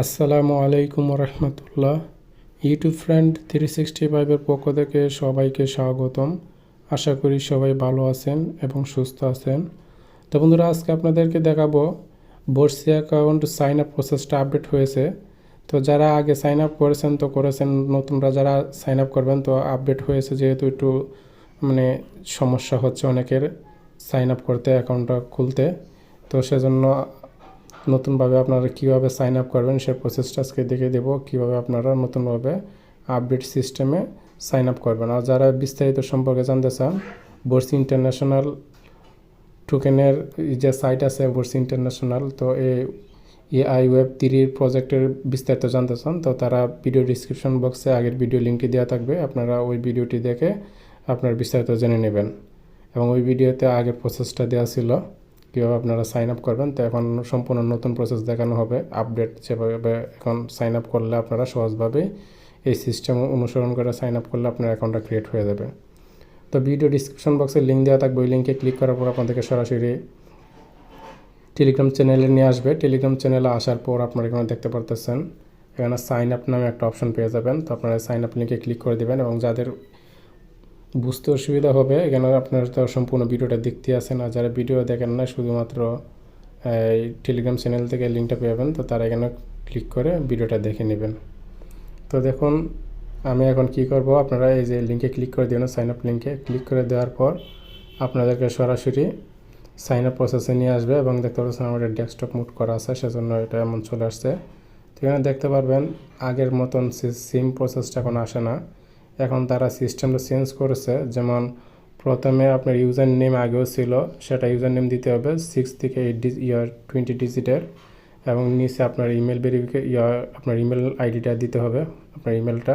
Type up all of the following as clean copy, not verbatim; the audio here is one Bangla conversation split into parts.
আসসালামু আলাইকুম রহমতুল্লাহ। ইউটিউব ফ্রেন্ড 365-এর পক্ষ থেকে সবাইকে স্বাগতম। আশা করি সবাই ভালো আছেন এবং সুস্থ আছেন। তো বন্ধুরা, আজকে আপনাদেরকে দেখাবো বর্ষি অ্যাকাউন্ট সাইন আপ প্রসেসটা আপডেট হয়েছে। তো যারা আগে সাইন আপ করেছেন তো করেছেন, নতুনরা যারা সাইন আপ করবেন তো আপডেট হয়েছে, যেহেতু একটু সমস্যা হচ্ছে অনেকের সাইন আপ করতে, অ্যাকাউন্টটা খুলতে। তো সেজন্য নতুনভাবে আপনারা কীভাবে সাইন আপ করবেন সেই প্রসেসটা আজকে দেখে দেবো, কীভাবে আপনারা নতুনভাবে আপডেট সিস্টেমে সাইন আপ করবেন। আর যারা বিস্তারিত সম্পর্কে জানতে চান, বর্ষি ইন্টারন্যাশনাল টোকেনের যে সাইট আছে বর্ষি ইন্টারন্যাশনাল, তো এআই ওয়েব 3 প্রজেক্টের বিস্তারিত জানতে চান তো তারা ভিডিও ডিসক্রিপশন বক্সে আগের ভিডিও লিঙ্কটি দেওয়া থাকবে, আপনারা ওই ভিডিওটি দেখে আপনার বিস্তারিত জেনে নেবেন। এবং ওই ভিডিওতে আগের প্রসেসটা দেওয়া ছিল কীভাবে আপনারা সাইন আপ করবেন। তো এখন সম্পূর্ণ নতুন প্রসেস দেখানো হবে, আপডেট যেভাবে এখন সাইন আপ করলে আপনারা সহজভাবে এই সিস্টেম অনুসরণ করে সাইন আপ করলে আপনার অ্যাকাউন্টটা ক্রিয়েট হয়ে যাবে। তো ভিডিও ডিসক্রিপশন বক্সে লিঙ্ক দেওয়া থাকবে, ওই লিঙ্কে ক্লিক করার পর আপনাদেরকে সরাসরি টেলিগ্রাম চ্যানেলে নিয়ে আসবে। টেলিগ্রাম চ্যানেলে আসার পর আপনারা এখানে দেখতে পারতেছেন, এখানে সাইন আপ নামে একটা অপশন পেয়ে যাবেন। তো আপনারা সাইন আপ লিঙ্কে ক্লিক করে দেবেন এবং যাদের বুঝতে অসুবিধা হবে, এখানে আপনারা তো সম্পূর্ণ ভিডিওটা দেখতে আসেন, আর যারা ভিডিও দেখেন না শুধুমাত্র এই টেলিগ্রাম চ্যানেল থেকে লিঙ্কটা পেয়ে যাবেন, তো তারা এখানে ক্লিক করে ভিডিওটা দেখে নেবেন। তো দেখুন আমি এখন কি করব, আপনারা এই যে লিঙ্কে ক্লিক করে দেবেন, সাইন আপ লিঙ্কে ক্লিক করে দেওয়ার পর আপনাদেরকে সরাসরি সাইন আপ প্রসেসে নিয়ে আসবে এবং দেখতে পাচ্ছেন আমাদের ডেস্কটপ মুড করা আছে, সেজন্য এটা এমন চলে আসছে। তো এখানে দেখতে পারবেন আগের মতন সিম প্রসেসটা এখন আসে না, এখন তারা সিস্টেমটা চেঞ্জ করেছে। যেমন প্রথমে আপনার ইউজার নেম আগেও ছিল, সেটা ইউজার নেম দিতে হবে 6 থেকে 20 ডিজিটের, এবং নিচে আপনার ইমেল আপনার ইমেল আইডিটা দিতে হবে, আপনার ইমেলটা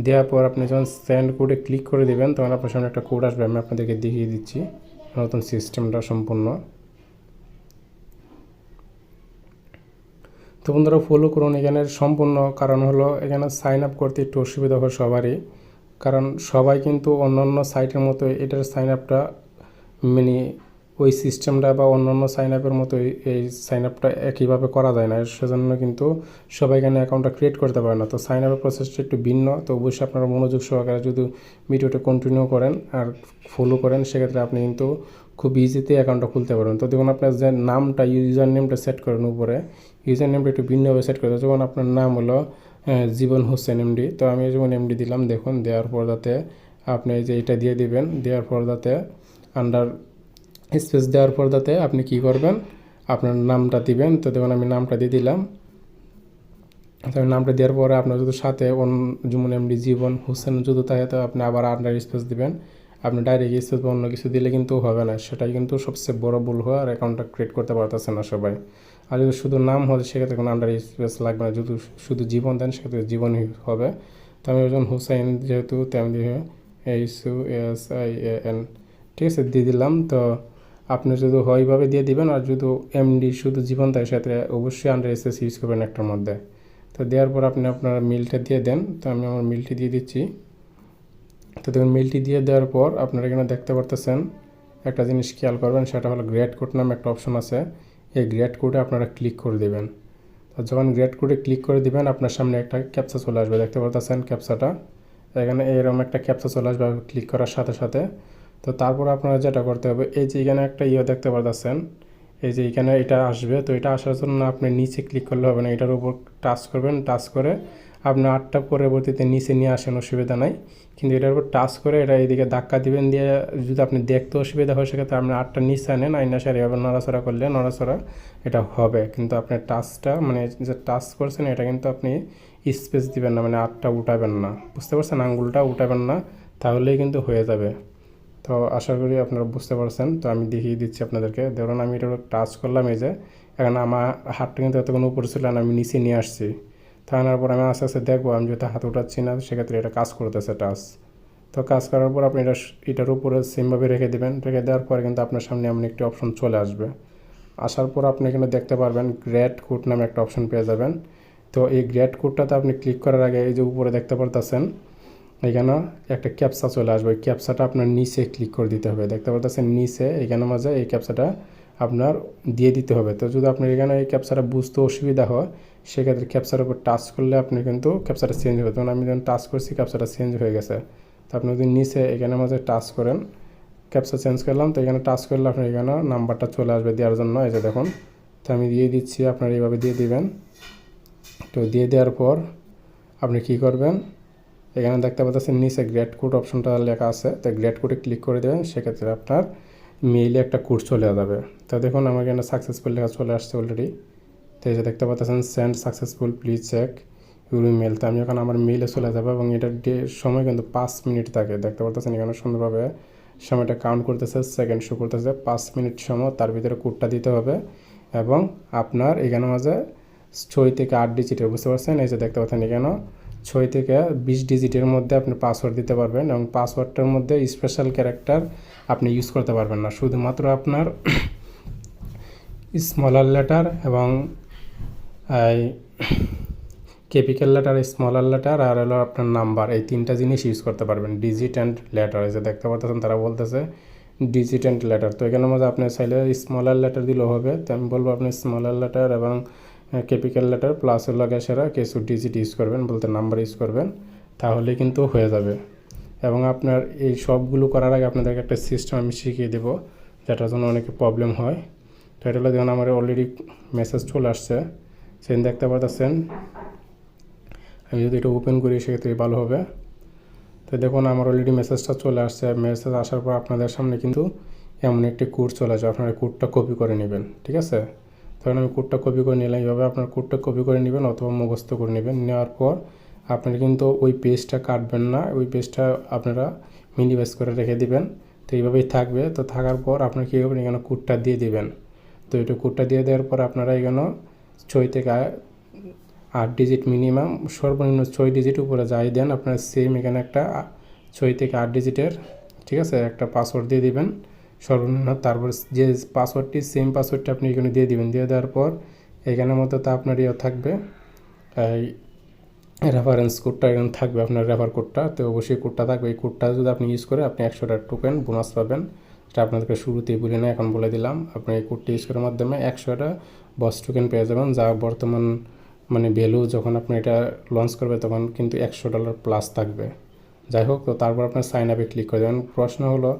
দেওয়ার পর আপনি যখন সেন্ড কোডে ক্লিক করে দেবেন তখন আপনার সামনে একটা কোড আসবে, আমি আপনাদেরকে দেখিয়ে দিচ্ছি নতুন সিস্টেমটা সম্পূর্ণ। তো বন্ধুরা ফলো করুন, এখানের সম্পূর্ণ কারণ হলো এখানে সাইন আপ করতে একটু অসুবিধা হয় সবারই, কারণ সবাই কিন্তু অন্য অন্য সাইটের মতো এটার সাইন আপটা ওই সিস্টেমটা বা অন্যান্য সাইন আপের মতো এই সাইন আপটা একইভাবে করা যায় না, সেজন্য কিন্তু সবাই এখানে অ্যাকাউন্টটা ক্রিয়েট করতে পারে না। তো সাইন আপের প্রসেসটা একটু ভিন্ন, তো অবশ্যই আপনারা মনোযোগ সহকারে যদি ভিডিওটা কন্টিনিউ করেন আর ফলো করেন, সেক্ষেত্রে আপনি কিন্তু খুব ইজিতে অ্যাকাউন্টটা খুলতে পারবেন। তো দেখুন আপনার যে নামটা ইউজার নেমটা সেট করেন উপরে, ইউজার নেমটা একটু ভিন্নভাবে সেট করে, যেমন আপনার নাম হলো জীবন হোসেন এমডি, তো আমি যেমন এমডি দিলাম, দেখুন দেওয়ার পর যাতে আপনি যে এটা দিয়ে দিবেন, দেওয়ার পর যাতে আন্ডার স্পেস দেওয়ার পর যাতে আপনি কি করবেন আপনার নামটা দিবেন। তো দেখুন আমি নামটা দিয়ে দিলাম, নামটা দেওয়ার পরে আপনার যদি সাথে যেমন এমডি জীবন হোসেন যদি থাকে তো আপনি আবার আন্ডার স্পেস দিবেন। আপনি ডাইরেক্ট স্পেস বা অন্য কিছু দিলে কিন্তু হবে না, সেটাই কিন্তু সবচেয়ে বড় ভুল হয়, আর অ্যাকাউন্টটা ক্রিয়েট করতে পারতেছে না সবাই। আর যদি শুধু নাম হয় সেক্ষেত্রে কোনো আন্ডার স্পেস লাগবে না, যদি শুধু জীবন দেন সেক্ষেত্রে জীবনই হবে। তো আমি ওজন হুসাইন যেহেতু তেমনি HUSAIN ঠিক আছে দিয়ে দিলাম। তো আপনি যদি হয়ভাবে দিয়ে দিবেন, আর যদি এমডি শুধু জীবন দেয় সেক্ষেত্রে অবশ্যই আন্ডার স্পেস ইউজ করবেন একটার মধ্যে। তো দেওয়ার পর আপনি আপনার মিলটা দিয়ে দেন, তো আমি আমার মিলটি দিয়ে দিচ্ছি। তো দেখুন মিলটি দিয়ে দেওয়ার পর আপনারা এখানে দেখতে পারতেছেন একটা জিনিস খেয়াল করবেন, সেটা হলো গ্রেড কোড নামে একটা অপশন আছে, এই গ্রেড কোডে আপনারা ক্লিক করে দেবেন। তো যখন গ্রেড কোডে ক্লিক করে দিবেন আপনার সামনে একটা ক্যাপচা চলে আসবে, দেখতে পারতেছেন ক্যাপচাটা, এখানে এরকম একটা ক্যাপচা চলে আসবে ক্লিক করার সাথে সাথে। তো তারপর আপনারা যেটা করতে হবে, এই যে এখানে একটা দেখতে পারতেছেন, এই যে এখানে এটা আসবে, তো এটা আসার জন্য আপনি নিচে ক্লিক করলে হবে না, এটার উপর টাচ করবেন, টাচ করে আপনি 8টা পরবর্তীতে নিচে নিয়ে আসেন, অসুবিধা নাই। কিন্তু এটার উপর টাচ করে এটা এইদিকে ধাক্কা দিবেন, দিয়ে যদি আপনি দেখতে অসুবিধা হয় সেক্ষেত্রে আপনি 8টা নিচে আনেন, আইনা সারি এভাবে নড়াচড়া করলে নড়াচড়া এটা হবে, কিন্তু আপনার টাচটা যে টাচ করছেন এটা কিন্তু আপনি স্পেস দিবেন না, 8টা উঠাবেন না, বুঝতে পারছেন, আঙ্গুলটা উঠাবেন না, তাহলেই কিন্তু হয়ে যাবে। তো আশা করি আপনারা বুঝতে পারছেন। তো আমি দেখিয়ে দিচ্ছি আপনাদেরকে, ধরুন আমি এটা টাচ করলাম, এই যে এখন আমার হাতটা কিন্তু এতক্ষণ উপরে ছিল না, আমি নিচে নিয়ে আসছি। তো আনার পর আমি আস্তে আস্তে দেখবো, আমি যেহেতু হাত উঠাচ্ছি না সেক্ষেত্রে এটা কাজ করতেছে টাচ। তো কাজ করার পর আপনি এটার উপরে সেমভাবে রেখে দেবেন, রেখে দেওয়ার পরে কিন্তু আপনার সামনে এমন একটি অপশন চলে আসবে, আসার পর আপনি এখানে দেখতে পারবেন গ্রেড কোড নামে একটা অপশন পেয়ে যাবেন। তো এই গ্রেড কোডটাতে আপনি ক্লিক করার আগে এই যে উপরে দেখতে পারতেছেন এখানে একটা ক্যাপচা চলে আসবে, ওই ক্যাপচাটা আপনার নিচে ক্লিক করে দিতে হবে, দেখতে পারতেছেন নিচে এখানে মাঝে এই ক্যাপচাটা আপনার দিয়ে দিতে হবে। তো যদি আপনার এখানে এই ক্যাপচাটা বুঝতে অসুবিধা হয় সেক্ষেত্রে ক্যাপচার উপর টাচ করলে আপনি কিন্তু ক্যাপচাটা চেঞ্জ হবে। তখন আমি যখন টাচ করছি ক্যাপচাটা চেঞ্জ হয়ে গেছে। তো আপনি যদি নিচে এখানে মাঝে টাচ করেন, ক্যাপচা চেঞ্জ করলাম, তো এখানে টাচ করলে আপনার এখানে নাম্বারটা চলে আসবে দেওয়ার জন্য। এই যে দেখুন, তো আমি দিয়ে দিচ্ছি, আপনারা এইভাবে দিয়ে দিবেন। তো দিয়ে দেওয়ার পর আপনি কি করবেন, এখানে দেখতে পাচ্ছেন নিচে গ্রেড কোড অপশনটা লেখা আছে, তো গ্রেড কোডে ক্লিক করে দেবেন। সেক্ষেত্রে আপনার মেইলে একটা কোড চলে যাবে। তো দেখুন আমার এখানে সাকসেসফুল লেখা চলে আসছে অলরেডি। তো এই যে দেখতে পাচ্ছেন send successful, please check your mail. তো আমি এখন আমার মেইলে চলে যাবো এবং এটার সময় কিন্তু 5 মিনিট থাকে। দেখতে পাচ্ছেন এখানে সুন্দরভাবে সময়টা কাউন্ট করতেছে, সেকেন্ড শো করতেছে, 5 মিনিট সময় তার ভিতরে কোডটা দিতে হবে। এবং আপনার এখানে মাঝে 6 থেকে 8 ডিজিটের, বুঝতে পারছেন, এই যে দেখতে পাচ্ছেন এখানে 6 থেকে 20 ডিজিটের মধ্যে আপনি পাসওয়ার্ড দিতে পারবেন। এবং পাসওয়ার্ডটার মধ্যে স্পেশাল ক্যারেক্টার আপনি ইউজ করতে পারবেন না, শুধুমাত্র আপনার স্মলার লেটার এবং ক্যাপিটাল লেটার, স্মলার লেটার আর হলো আপনার নাম্বার, এই 3টা জিনিস ইউজ করতে পারবেন। ডিজিট অ্যান্ড লেটার, এই যে দেখতে পাচ্ছেন তারা বলতেছে ডিজিট অ্যান্ড লেটার। তো এখানের মধ্যে আপনি চাইলে স্মলার লেটার দিলেও হবে। তো আমি বলবো আপনি স্মলার লেটার এবং ক্যাপিটাল লেটার প্লাস হলো সেরা কিছু ডিজিট ইউজ করবেন, বলতে নাম্বার ইউজ করবেন, তাহলে কিন্তু হয়ে যাবে। এবং আপনার এই সবগুলো করার আগে আপনাদেরকে একটা সিস্টেম আমি শিখিয়ে দেবো, যেটার জন্য অনেকে প্রবলেম হয়। তো এটা হলো দেখুন আমার অলরেডি মেসেজ চলে আসছে, সেদিন দেখতে পাচ্ছেন। আমি যদি এটা ওপেন করি সেক্ষেত্রে ভালো হবে। তো দেখুন আমার অলরেডি মেসেজটা চলে আসছে। মেসেজ আসার পর আপনাদের সামনে কিন্তু এমন একটি কোড চলে আসবে, আপনারা কোডটা কপি করে নেবেন, ঠিক আছে। তখন আমি কোডটা কপি করে নিলাম। এইভাবে আপনার কোডটা কপি করে নেবেন অথবা মুখস্থ করে নেবেন। নেওয়ার পর আপনারা কিন্তু ওই পেজটা কাটবেন না, ওই পেজটা আপনারা মিনিমাইজ করে রেখে দিবেন। তো এইভাবেই থাকবে। তো থাকার পর আপনারা কী করবেন, এখানে কোডটা দিয়ে দিবেন। তো এটা কোডটা দিয়ে দেওয়ার পর আপনারা এখানে 6 থেকে 8 ডিজিট মিনিমাম, সর্বনিম্ন 6 ডিজিট উপরে যাই দেন আপনারা সেম এখানে একটা 6 থেকে 8 ডিজিটের, ঠিক আছে, একটা পাসওয়ার্ড দিয়ে দিবেন সর্বনিম্ন। তারপর যে পাসওয়ার্ডটি সেম পাসওয়ার্ডটা আপনি এখানে দিয়ে দিবেন। দিয়ে দেওয়ার পর এখানের মধ্যে তো আপনার থাকবে এই রেফারেন্স কোডটা এখানে থাকবে, আপনার রেফার কোডটা। তো অবশ্যই কোডটা থাকবে। এই কোডটা যদি আপনি ইউজ করে আপনি 100টা টোকেন বোনাস পাবেন। এটা আপনাদেরকে শুরুতেই বলি না, এখন বলে দিলাম। আপনি এই কোডটি ইউজ করার মাধ্যমে 100টা বস টোকেন পেয়ে যাবেন, যা বর্তমান ভ্যালু যখন আপনি এটা লঞ্চ করবে তখন কিন্তু $100 প্লাস থাকবে। যাই হোক, তো তারপর আপনার সাইন আপে ক্লিক করে দেবেন। প্রশ্ন হলো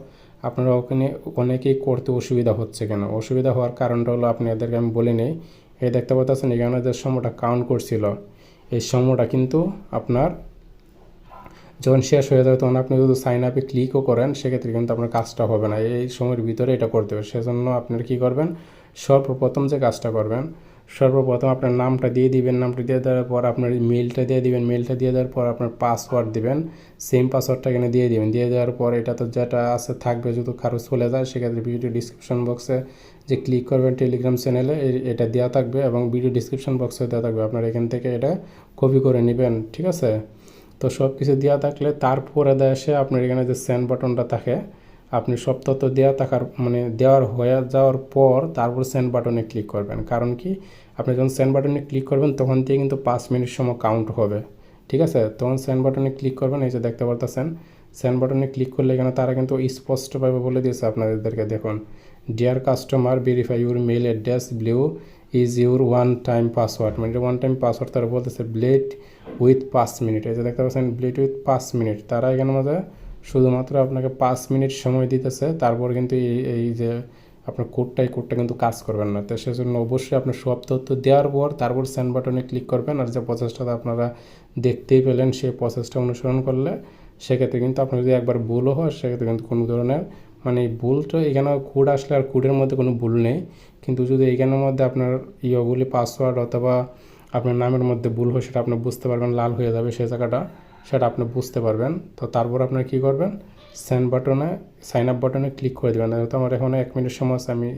আপনারা ওখানে অনেকেই করতে অসুবিধা হচ্ছে কেন? অসুবিধা হওয়ার কারণটা হলো আপনাদেরকে আমি বলে নেই। এই দেখতে পাচ্ছেন এখানে যে সময়টা কাউন্ট করছিল, এই সময়টা কিন্তু আপনার যখন শেষ হয়ে যাবে তখন আপনি যদি সাইন আপে ক্লিকও করেন সেক্ষেত্রে কিন্তু আপনার কাজটা হবে না। এই সময়ের ভিতরে এটা করতে হবে। সেজন্য আপনারা কী করবেন, সর্বপ্রথম যে কাজটা করবেন, সর্বপ্রথম আপনার নামটা দিয়ে দিবেন। নামটা দিয়ে দেওয়ার পর আপনার মেলটা দিয়ে দিবেন। মেলটা দিয়ে দেওয়ার পর আপনার পাসওয়ার্ড দিবেন, সেম পাসওয়ার্ডটা এখানে দিয়ে দিবেন। দিয়ে দেওয়ার পর এটা তো যেটা আছে থাকবে, যদি কারো চলে যায় সেক্ষেত্রে ভিডিও ডিসক্রিপশন বক্সে যে ক্লিক করবেন টেলিগ্রাম চ্যানেলে এটা দেওয়া থাকবে এবং ভিডিও ডিসক্রিপশন বক্সে দেওয়া থাকবে। আপনার এখান থেকে এটা কপি করে নেবেন, ঠিক আছে। তো সব কিছু দেওয়া থাকলে তারপরে এসে আপনার এখানে যে সেন্ড বাটনটা থাকে, আপনি সব তথ্য দেওয়া থাকার দেওয়ার হয়ে যাওয়ার পর তারপর সেন্ড বাটনে ক্লিক করবেন। কারণ কি, আপনি যখন সেন্ড বাটনে ক্লিক করবেন তখন থেকে কিন্তু 5 মিনিট সময় কাউন্ট হবে, ঠিক আছে। তখন সেন্ড বাটনে ক্লিক করবেন। এই যে দেখতে পারতেছেন সেন্ড বাটনে ক্লিক করলে এখানে তারা কিন্তু স্পষ্টভাবে বলে দিয়েছে আপনাদেরকে, দেখুন, dear customer verify your mail address below is your one time password. One time password তারা বলতেছে ব্লেড উইথ 5 মিনিট। এই যে দেখতে পাচ্ছেন ব্লেড উইথ 5 মিনিট। তারা এখানে মধ্যে শুধুমাত্র আপনাকে 5 মিনিট সময় দিতেছে। তারপর কিন্তু এই যে আপনার কোডটা কিন্তু কাজ করবেন না। তো সেজন্য অবশ্যই আপনার সব তথ্য দেওয়ার পর তারপর সেন্ড বাটনে ক্লিক করবেন। আর যে প্রসেসটা আপনারা দেখতেই পেলেন সেই প্রসেসটা অনুসরণ করলে সেক্ষেত্রে কিন্তু আপনার যদি একবার ভুলও হয় সেক্ষেত্রে কিন্তু কোনো ধরনের ভুলটা এখানে কোড আসলে আর কোডের মধ্যে কোনো ভুল নেই। কিন্তু যদি এইখানের মধ্যে আপনার ইয়েগুলি পাসওয়ার্ড অথবা আপনার নামের মধ্যে ভুল হয় সেটা আপনি বুঝতে পারবেন, লাল হয়ে যাবে সেই জায়গাটা, সেটা আপনি বুঝতে পারবেন। তো তারপর আপনার কী করবেন, সেন্ড বাটনে সাইন আপ বাটনে ক্লিক করে দেবেন। তো আমার এখন 1 মিনিট সময় আছে, আমি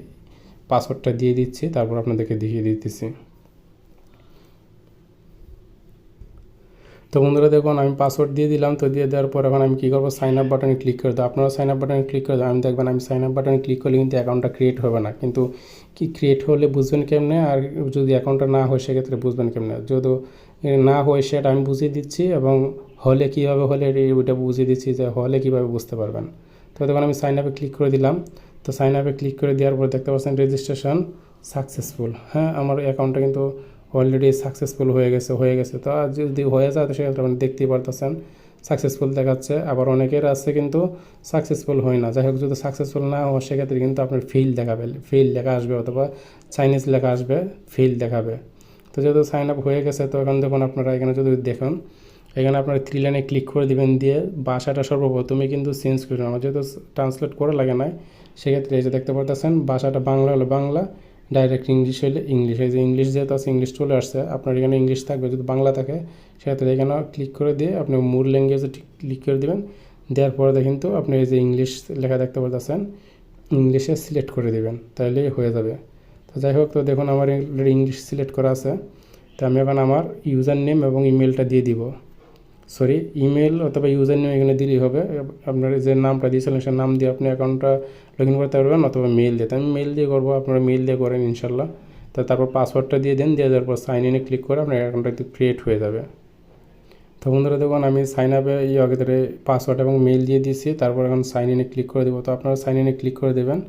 পাসওয়ার্ডটা দিয়ে দিচ্ছি, তারপর আপনাদেরকে দেখিয়ে দিতেছি। তো বন্ধুরা দেখুন আমি পাসওয়ার্ড দিয়ে দিলাম। তো দিয়ে দেওয়ার পর এখন আমি কী করবো, সাইন আপ বাটনে ক্লিক করে দেবো। আপনারা সাইন আপ বাটনে ক্লিক করে দেবেন। আমি দেখবেন আমি সাইন আপ বাটনে ক্লিক করলে কিন্তু অ্যাকাউন্টটা ক্রিয়েট হবে না। কিন্তু কি ক্রিয়েট হলে বুঝবেন কেমনে, আর যদি অ্যাকাউন্টটা না হয় সেক্ষেত্রে বুঝবেন কেমনে। যদি না হয় সেটা আমি বুঝিয়ে দিচ্ছি, এবং হলে কীভাবে হলে ওইটা বুঝিয়ে দিচ্ছি যে হলে কীভাবে বুঝতে পারবেন। তো দেখুন আমি সাইন আপে ক্লিক করে দিলাম। তো সাইন আপে ক্লিক করে দেওয়ার পর দেখতে পাচ্ছেন রেজিস্ট্রেশন সাকসেসফুল। হ্যাঁ, আমার অ্যাকাউন্টটা কিন্তু অলরেডি সাকসেসফুল হয়ে গেছে। তো আর যদি হয়ে যায় তো সেক্ষেত্রে আপনি দেখতেই পারতেছেন সাকসেসফুল দেখাচ্ছে। আবার অনেকের আছে কিন্তু সাকসেসফুল হয় না। যাই হোক, যদি সাকসেসফুল না হয় সেক্ষেত্রে কিন্তু আপনার ফেল দেখাবে, ফেল লেখা আসবে অথবা চাইনিজ লেখা আসবে, ফেল দেখাবে। তো যেহেতু সাইন আপ হয়ে গেছে, তো এখন দেখুন আপনারা এখানে যদি দেখুন, এখানে আপনারা 3 লাইনে ক্লিক করে দিবেন, দিয়ে ভাষাটা সর্বপ্রথমে কিন্তু চেঞ্জ করবেন। আমার যেহেতু ট্রান্সলেট করে লাগে নাই, সেক্ষেত্রে এই যে দেখতে পারতেছেন ভাষাটা বাংলা হলে বাংলা, ডাইরেক্ট ইংলিশ হলে ইংলিশ। এই যে ইংলিশ যেহেতু আছে ইংলিশ চলে আসছে, আপনার এখানে ইংলিশ থাকবে। যদি বাংলা থাকে সেক্ষেত্রে এখানে ক্লিক করে দিয়ে আপনি মূল ল্যাঙ্গুয়েজে ক্লিক করে দেবেন। দেওয়ার পরে কিন্তু আপনি এই যে ইংলিশ লেখা দেখতে পারতেছেন, ইংলিশে সিলেক্ট করে দেবেন, তাহলেই হয়ে যাবে। তো যাই হোক, তো দেখুন আমার ইংলিশ সিলেক্ট করা আছে। তো আমি এখন আমার ইউজার নেম এবং ইমেলটা দিয়ে দিব। সরি, ইমেল অথবা ইউজার নেম এখানে দিলেই হবে। আপনার যে নামটা দিয়েছিলেন সে নাম দিয়ে আপনি অ্যাকাউন্টটা লগ ইন করতে পারবেন, অথবা মেল দিয়ে। আমি মেল দিয়ে করবো, আপনারা মেল দিয়ে করেন ইনশাল্লাহ। তো তারপর পাসওয়ার্ডটা দিয়ে দেন, দিয়ে দেওয়ার পর সাইন ইনে ক্লিক করে আপনার অ্যাকাউন্টটা ক্রিয়েট হয়ে যাবে। তো বন্ধুরা দেখুন, আমি সাইন আপে আগে পাসওয়ার্ড এবং মেল দিয়ে দিয়েছি। তারপর এখন সাইন ইনে ক্লিক করে দেবো। তো আপনারা সাইন ইনে ক্লিক করে দেবেন।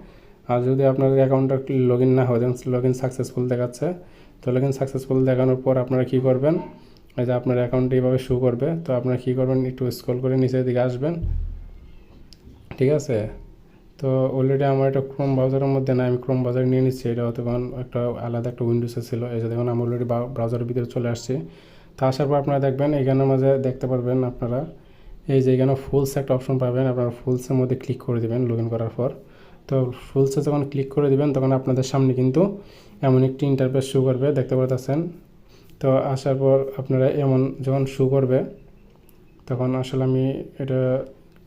আর যদি আপনার অ্যাকাউন্টটা লগ ইন না হয়, লগ ইন সাকসেসফুল দেখাচ্ছে। তো লগ ইন সাকসেসফুল দেখানোর পর আপনারা কী করবেন, এই যে আপনার অ্যাকাউন্টটা এইভাবে শো করবে। তো আপনারা কী করবেন, একটু স্ক্রল করে নিচের দিকে আসবেন, ঠিক আছে। তো অলরেডি আমার এটা ক্রোম ব্রাউজারের মধ্যে না, আমি ক্রোম ব্রাউজার নিয়ে নিচ্ছি। এটা হয়তো একটা আলাদা একটা উইন্ডোজে ছিল। এই যে দেখুন আমি অলরেডি ব্রাউজারের ভিতরে চলে আসছি। তা আসার পর আপনারা দেখবেন এখানের মাঝে দেখতে পারবেন আপনারা এই যে এখানে ফুলস একটা অপশন পাবেন। আপনারা ফুলসের মধ্যে ক্লিক করে দেবেন লগ ইন করার পর। তো ফুলসে যখন ক্লিক করে দেবেন তখন আপনাদের সামনে কিন্তু এমন একটি ইন্টারফেস শো করবে, দেখতে পাচ্ছেন। তো আসার পর আপনারা এমন যখন শো করবে, তখন আসলে আমি এটা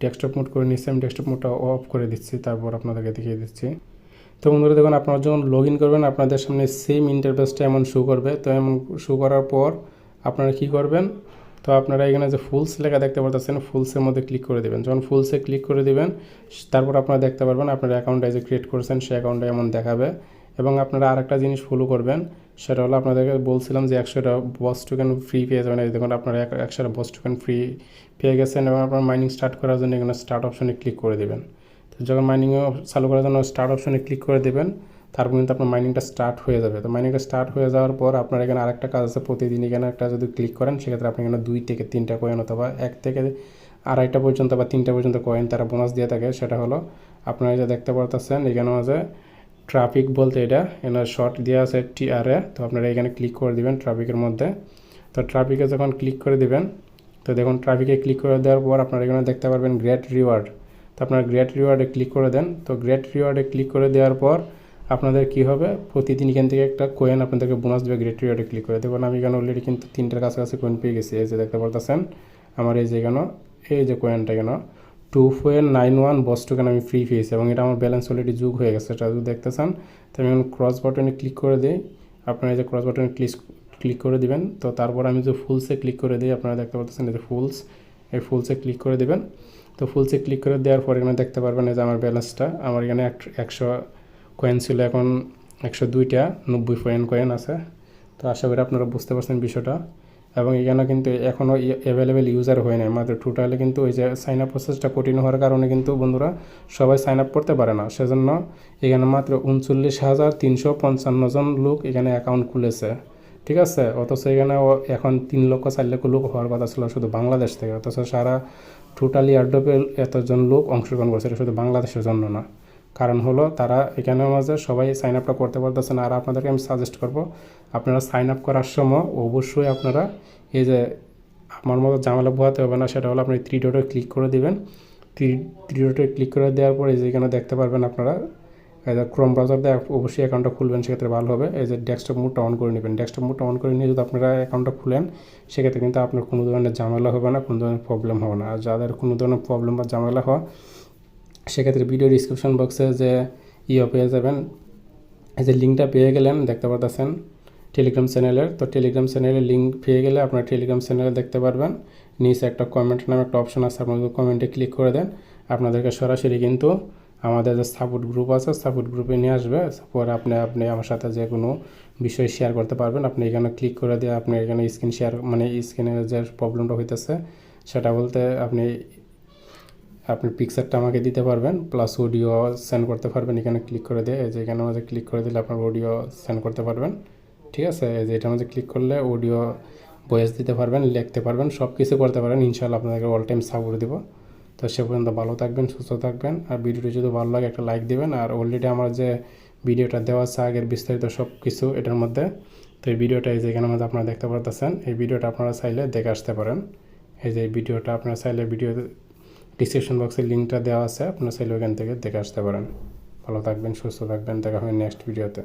ডেস্কটপ মোড করে নিচ্ছি। আমি ডেস্কটপ মোডটা অফ করে দিচ্ছি, তারপর আপনাদেরকে দেখিয়ে দিচ্ছি। তো বন্ধুরা দেখুন, আপনারা যখন লগ ইন করবেন আপনাদের সামনে সেম ইন্টারফেসটা এমন শো করবে। তো এমন শো করার পর আপনারা কী করবেন, তো আপনারা এখানে যে ফুলস লেখা দেখতে পাচ্ছেন, ফুলসের মধ্যে ক্লিক করে দেবেন। যখন ফুলসে ক্লিক করে দেবেন, তারপর আপনারা দেখতে পারবেন আপনার অ্যাকাউন্টটা যে ক্রিয়েট করেছেন সেই অ্যাকাউন্টটা এমন দেখাবে। এবং আপনারা আরেকটা জিনিস ফলো করবেন, সেটা হলো আপনাদেরকে বলছিলাম যে 100টা বস টোকেন ফ্রি পেয়ে যাবেন। এই দেখুন আপনারা 100টা বস টোকেন ফ্রি পেয়ে গেছেন। এবং আপনার মাইনিং স্টার্ট করার জন্য এখানে স্টার্ট অপশনে ক্লিক করে দেবেন। তো যখন মাইনিংও চালু করার জন্য স্টার্ট অপশনে ক্লিক করে দেবেন, তারপর কিন্তু আপনার মাইনিংটা স্টার্ট হয়ে যাবে। তো মাইনিংটা স্টার্ট হয়ে যাওয়ার পর আপনার এখানে আরেকটা কাজ আছে, প্রতিদিন এখানে একটা যদি ক্লিক করেন সেক্ষেত্রে আপনি এখানে 2 থেকে 3টা কয়েন অথবা 1 থেকে 2.5টা পর্যন্ত বা 3টা পর্যন্ত কয়েন তারা বোনাস দিয়ে থাকে। সেটা হলো আপনারা যে দেখতে পাচ্ছেন এখানে আছে ট্রাফিক বলতে, এটা এনার শর্ট দেওয়া আছে TRA। তো আপনারা এখানে ক্লিক করে দেবেন ট্রাফিকের মধ্যে। তো ট্রাফিকে যখন ক্লিক করে দেবেন, তো দেখুন ট্রাফিকে ক্লিক করে দেওয়ার পর আপনারা এখানে দেখতে পারবেন গ্রেট রিওয়ার্ড। তো আপনারা গ্রেট রিওয়ার্ডে ক্লিক করে দেন। তো গ্রেট রিওয়ার্ডে ক্লিক করে দেওয়ার পর আপনাদের কী হবে, প্রতিদিন এখান থেকে একটা কয়েন আপনাদেরকে বোনাস দেবে গ্রেট রিওয়ার্ডে ক্লিক করে। দেখুন আমি এখানে অলরেডি কিন্তু 3টার কাছাকাছি কয়েন পেয়ে গেছি। এই যে দেখতে পারতেছেন আমার এই যে এখানে এই যে কয়েনটা এখানে 2.91 বস টোকেন আমি ফ্রি পেয়েছি, এবং এটা আমার ব্যালেন্স অলরেডি যোগ হয়ে গেছে। এটা যদি দেখতে চান তো আমি ক্রস বাটনে ক্লিক করে দিই। আপনারা এই যে ক্রস বাটনে ক্লিক করে দিবেন। তো তারপর আমি যে ফুলসে ক্লিক করে দিই, আপনারা দেখতে পাচ্ছেন এই যে ফুলস, এই ফুলসে ক্লিক করে দেবেন। তো ফুলসে ক্লিক করে দেওয়ার পর এখানে দেখতে পারবেন এই যে আমার ব্যালেন্সটা, আমার এখানে 100 কয়েন ছিল, এখন 102টা 90 কয়েন আছে। তো আশা করি আপনারা বুঝতে পারছেন বিষয়টা। এবং এখানে কিন্তু এখনও অ্যাভেলেবেল ইউজার হয় না, মাত্র টোটালি কিন্তু ওই যে সাইন আপ প্রসেসটা কঠিন হওয়ার কারণে কিন্তু বন্ধুরা সবাই সাইন আপ করতে পারে না। সেজন্য এখানে মাত্র 39,355 জন লোক এখানে অ্যাকাউন্ট খুলেছে, ঠিক আছে। অথচ এখানে এখন 3 লক্ষ 4 লক্ষ লোক হওয়ার কথা ছিল শুধু বাংলাদেশ থেকে, অথচ সারা টোটালি এয়ারড্রপে এতজন লোক অংশগ্রহণ করছে। এটা শুধু বাংলাদেশের জন্য না, কারণ হলো তারা এখানের মাঝে সবাই সাইন আপটা করতে পারতেছে না। আর আপনাদেরকে আমি সাজেস্ট করব, আপনারা সাইন আপ করার সময় অবশ্যই আপনারা এই যে আমার মতো ঝামেলা পোহাতে হবে না, সেটা হলো আপনি 3 ডটে ক্লিক করে দেবেন। 3 ডটে ক্লিক করে দেওয়ার পরে এই যে এখানে দেখতে পারবেন আপনারা এই যে ক্রোম ব্রাউজার দিয়ে অবশ্যই অ্যাকাউন্টটা খুলবেন, সেক্ষেত্রে ভালো হবে। এই যে ডেস্কটপ মোডটা অন করে নেবেন। ডেস্কটপ মোডটা অন করে নিয়ে যদি আপনারা অ্যাকাউন্টটা খুলেন, সেক্ষেত্রে কিন্তু আপনার কোনো ধরনের ঝামেলা হবে না, কোনো ধরনের প্রবলেম হবে না। আর যাদের কোনো ধরনের প্রবলেম বা ঝামেলা হয় সেক্ষেত্রে ভিডিও ডিসক্রিপশন বক্সে যে পেয়ে যাবেন, এই যে লিঙ্কটা পেয়ে গেলেন দেখতে পাচ্ছেন টেলিগ্রাম চ্যানেলের। তো টেলিগ্রাম চ্যানেলের লিঙ্ক পেয়ে গেলে আপনারা টেলিগ্রাম চ্যানেলে দেখতে পারবেন নিচে একটা কমেন্ট নামে একটা অপশন আছে, আপনারা কমেন্টে ক্লিক করে দেন, আপনাদেরকে সরাসরি কিন্তু আমাদের যে সাপোর্ট গ্রুপ আছে সাপোর্ট গ্রুপে নিয়ে আসবে। পরে আপনি আমার সাথে যে কোনো বিষয় শেয়ার করতে পারবেন। আপনি এখানে ক্লিক করে দিয়ে আপনি এখানে স্ক্রিন শেয়ার, মানে স্ক্রিনের যে প্রবলেমটা হইতেছে সেটা বলতে আপনি আপনি পিকচারটা আমাকে দিতে পারবেন, প্লাস অডিও সেন্ড করতে পারবেন। এখানে ক্লিক করে দিয়ে এই যে এখানে মাঝে ক্লিক করে দিলে আপনার অডিও সেন্ড করতে পারবেন। ঠিক আছে, এই যে এটার মধ্যে ক্লিক করলে অডিও ভয়েস দিতে পারবেন, লিখতে পারবেন, সব কিছু করতে পারেন। ইনশাআল্লাহ আপনাদেরকে অল টাইম সাপোর্ট দেবো। তো সে পর্যন্ত ভালো থাকবেন, সুস্থ থাকবেন। আর ভিডিওটি যদি ভালো লাগে একটা লাইক দিবেন। আর অলরেডি আমার যে ভিডিওটা দেওয়া আছে আগের বিস্তারিত সব কিছু এটার মধ্যে, তো এই ভিডিওটা এই যে এখানের মধ্যে আপনারা দেখতে পারতেছেন। এই ভিডিওটা আপনারা চাইলে দেখে আসতে পারেন। এই যে এই ভিডিওটা আপনারা চাইলে ভিডিও ডিসক্রিপশন বক্সে লিঙ্কটা দেওয়া আছে, আপনারা চাইলে ওখান থেকে দেখে আসতে পারেন। ভালো থাকবেন, সুস্থ থাকবেন, দেখা হবে নেক্সট ভিডিওতে।